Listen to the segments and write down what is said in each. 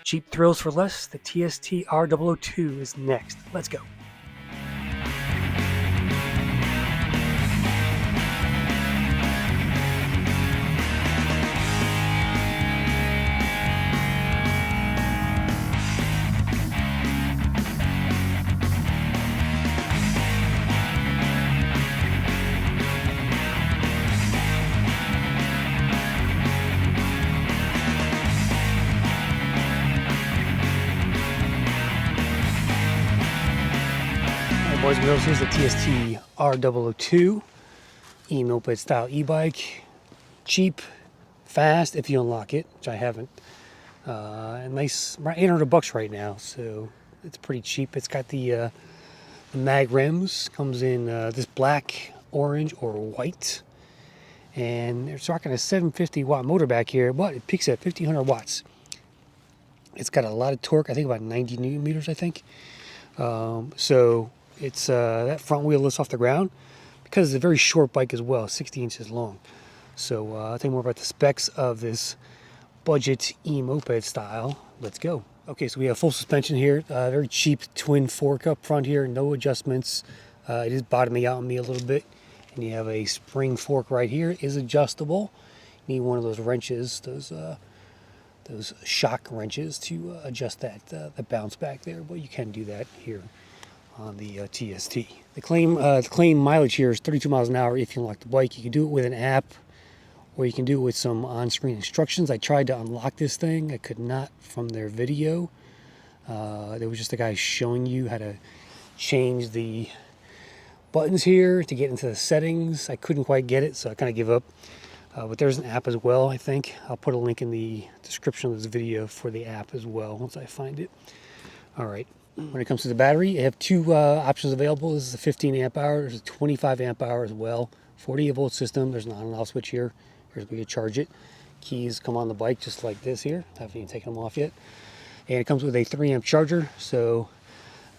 Cheap thrills for less, the TST R002 is next. Let's go. Boys and girls, here's the TST R002 e-moped style e-bike. Cheap, fast if you unlock it, which I haven't. And nice, around 800 bucks right now, so it's pretty cheap. It's got the mag rims, comes in this black, orange, or white. And they're rocking a 750 watt motor back here, but it peaks at 1500 watts. It's got a lot of torque, I think about 90 newton meters, I think. So it's that front wheel lifts off the ground because it's a very short bike as well, 60 inches long. So I'll tell you more about the specs of this budget e-moped style. Let's go. Okay, so we have full suspension here, very cheap twin fork up front here, no adjustments. It is bottoming out on me a little bit. And you have a spring fork right here. It is adjustable. You need one of those wrenches, those shock wrenches to adjust that the bounce back there, but you can do that here on the TST. The claim mileage here is 32 miles an hour if you unlock the bike. You can do it with an app, or you can do it with some on-screen instructions. I tried to unlock this thing. I could not from their video. There was just a guy showing you how to change the buttons here to get into the settings. I couldn't quite get it, so I kind of give up. But there's an app as well, I think. I'll put a link in the description of this video for the app as well once I find it. All right. When it comes to the battery, I have two options available. This is a 15 amp hour. There's a 25 amp hour as well. 48 volt system. There's an on and off switch here. Here's where you charge it. Keys come on the bike just like this here. I haven't even taken them off yet. And it comes with a 3 amp charger. So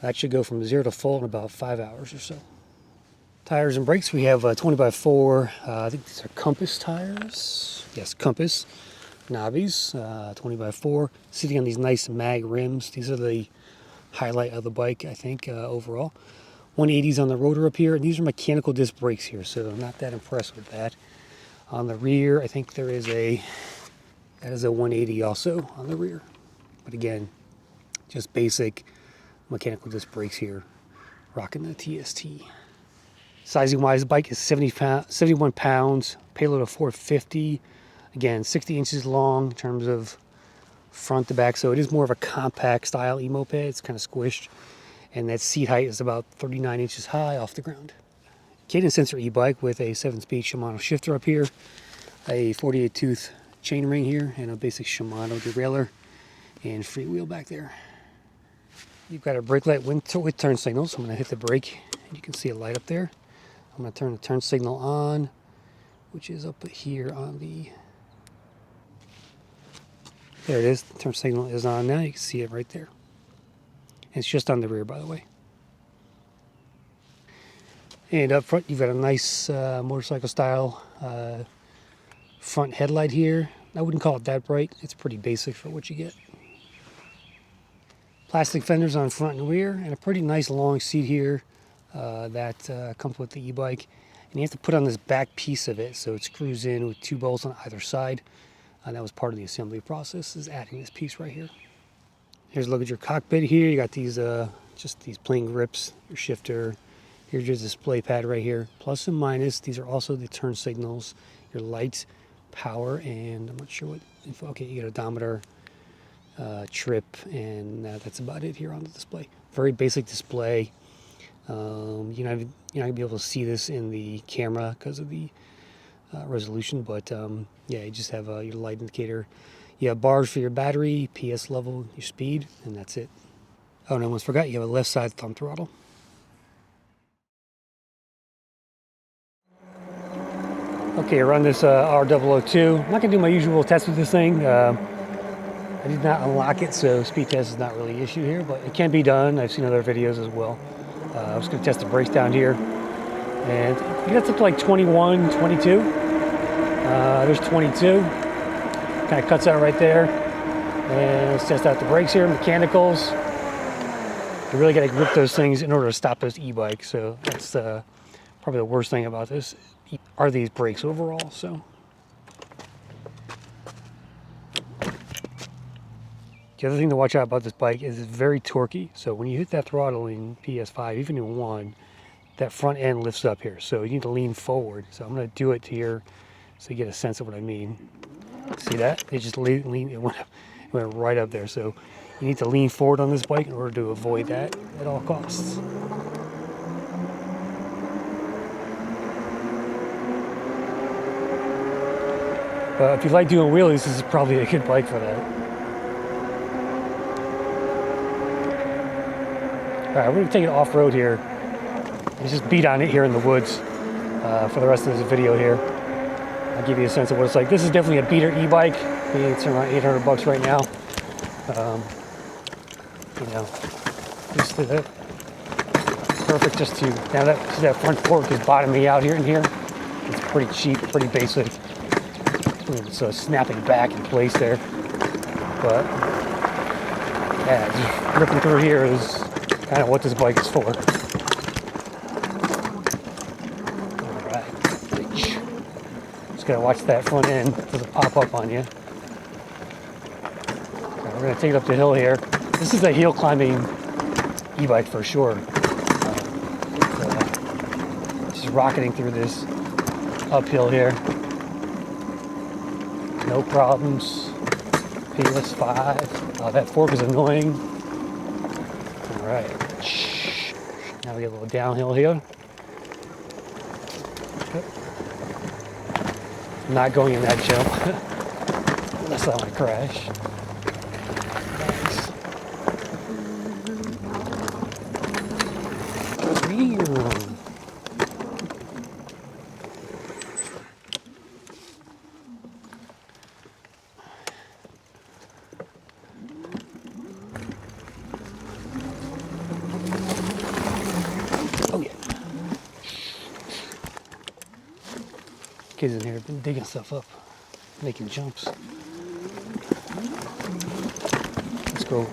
that should go from 0 to full in about 5 hours or so. Tires and brakes, we have 20x4, I think these are Compass tires. Yes, Compass. Knobbies, 20x4. Sitting on these nice mag rims. These are the highlight of the bike, I think, overall. 180s on the rotor up here. And these are mechanical disc brakes here, so I'm not that impressed with that. On the rear, I think that is a 180 also on the rear. But again, just basic mechanical disc brakes here. Rocking the TST. Sizing wise, the bike is 71 pounds, payload of 450. Again, 60 inches long in terms of front to back, so it is more of a compact style e-moped. It's kind of squished. And that seat height is about 39 inches high off the ground. Cadence sensor e-bike with a 7-speed Shimano shifter up here, a 48 tooth chain ring here, and a basic Shimano derailleur, and freewheel back there. You've got a brake light with turn signals, so I'm going to hit the brake, and you can see a light up there. I'm going to turn the turn signal on, which is up here on the... There it is. The turn signal is on now. You can see it right there. And it's just on the rear, by the way. And up front, you've got a nice motorcycle-style front headlight here. I wouldn't call it that bright. It's pretty basic for what you get. Plastic fenders on front and rear, and a pretty nice long seat here. That comes with the e-bike, and you have to put on this back piece of it so it screws in with 2 bolts on either side. That was part of the assembly process, is adding this piece right here. Here's a look at your cockpit here. You got these just these plain grips, your shifter. Here's your display pad right here, plus and minus. These are also the turn signals, your lights, power, and I'm not sure what info. Okay, you got odometer, trip, and that's about it here on the display. Very basic display. You're not gonna be able to see this in the camera because of the resolution, but yeah, you just have your light indicator. You have bars for your battery, PS level, your speed, and that's it. Oh, and I almost forgot, you have a left side thumb throttle. Okay, I run this R002. I'm not gonna do my usual test with this thing. I did not unlock it, so speed test is not really an issue here, but it can be done. I've seen other videos as well. I'm just going to test the brakes down here. And it gets up to like 21, 22. There's 22. Kind of cuts out right there. And let's test out the brakes here, mechanicals. You really got to grip those things in order to stop this e-bike. So that's probably the worst thing about this are these brakes overall. So the other thing to watch out about this bike is it's very torquey. So when you hit that throttle in PS5, even in 1, that front end lifts up here. So you need to lean forward. So I'm going to do it here so you get a sense of what I mean. See that? It just lean, it went right up there. So you need to lean forward on this bike in order to avoid that at all costs. But if you like doing wheelies, this is probably a good bike for that. Alright, we're going to take it off-road here. Let's just beat on it here in the woods for the rest of this video here. I'll give you a sense of what it's like. This is definitely a beater e-bike. It's around $800 right now. You know, just perfect just to, now that front fork is bottoming out here and here. It's pretty cheap, pretty basic. It's snapping back in place there. But yeah, just ripping through here is kind of what this bike is for. Alright. Just gotta watch that front end. It doesn't pop up on you. Right, we're gonna take it up the hill here. This is a hill climbing e-bike for sure. Just rocketing through this uphill here. No problems. PS5. Oh, that fork is annoying. Alright. Now we get a little downhill here. I'm not going in that jump. Unless I want to crash. Oh yeah. Kids in here have been digging stuff up, making jumps. Let's go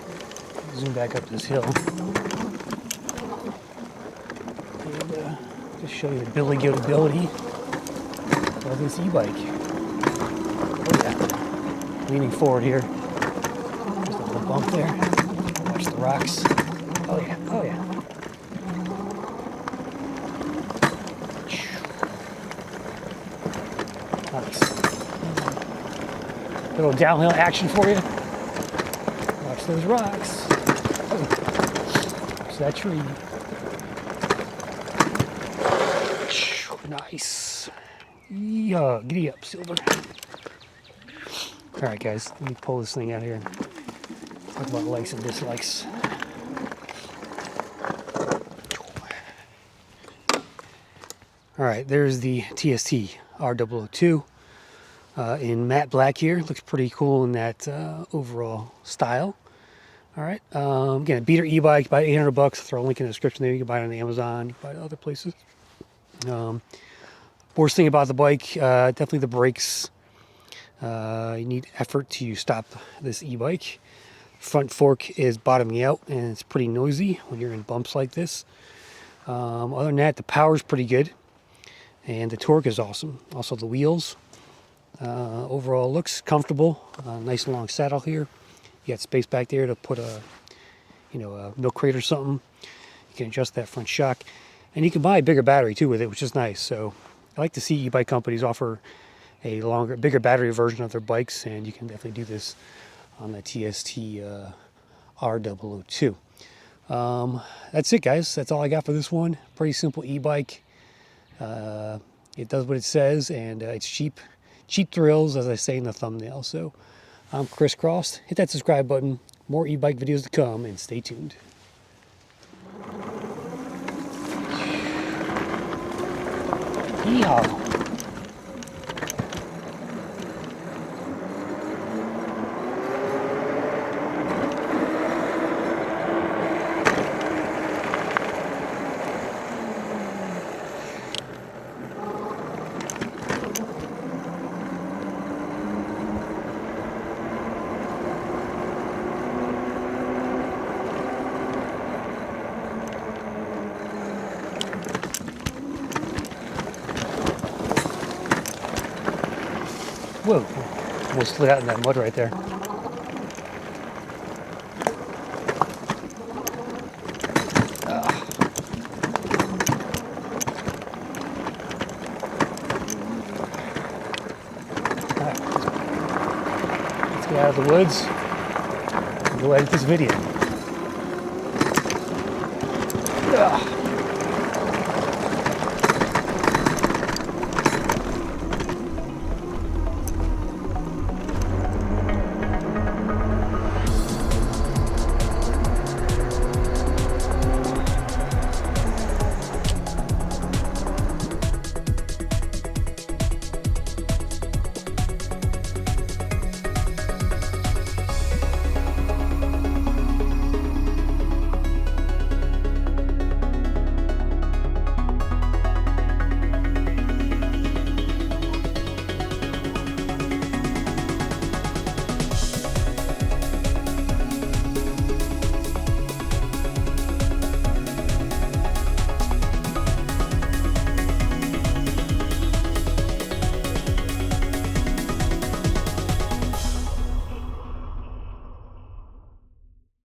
zoom back up this hill. And just show you the ability of this e-bike. Oh yeah. Leaning forward here. There's a little bump there. Watch the rocks. Oh yeah, oh yeah. Nice. Little downhill action for you. Watch those rocks. Watch that tree. Nice. Yeah, giddy up, Silver. Alright guys, let me pull this thing out here and talk about likes and dislikes. Alright, there's the TST R002 in matte black here. Looks pretty cool in that overall style. Alright, again, a beater e-bike, about $800. I'll throw a link in the description there. You can buy it on Amazon, you can buy it other places. Worst thing about the bike, definitely the brakes. You need effort to stop this e-bike. Front fork is bottoming out and it's pretty noisy when you're in bumps like this. Other than that, the power is pretty good and the torque is awesome. Also the wheels. Overall looks comfortable. Nice long saddle here. You got space back there to put a milk crate or something. You can adjust that front shock. And you can buy a bigger battery too with it, which is nice. So I like to see e-bike companies offer a bigger battery version of their bikes, and you can definitely do this on the TST R002. That's it, guys. That's all I got for this one. Pretty simple e-bike. It does what it says, and it's cheap. Cheap thrills, as I say in the thumbnail. So I'm ChrisCrossed. Hit that subscribe button. More e-bike videos to come, and stay tuned. Yeehaw. almost slid out in that mud right there. Let's get out of the woods and go edit this video.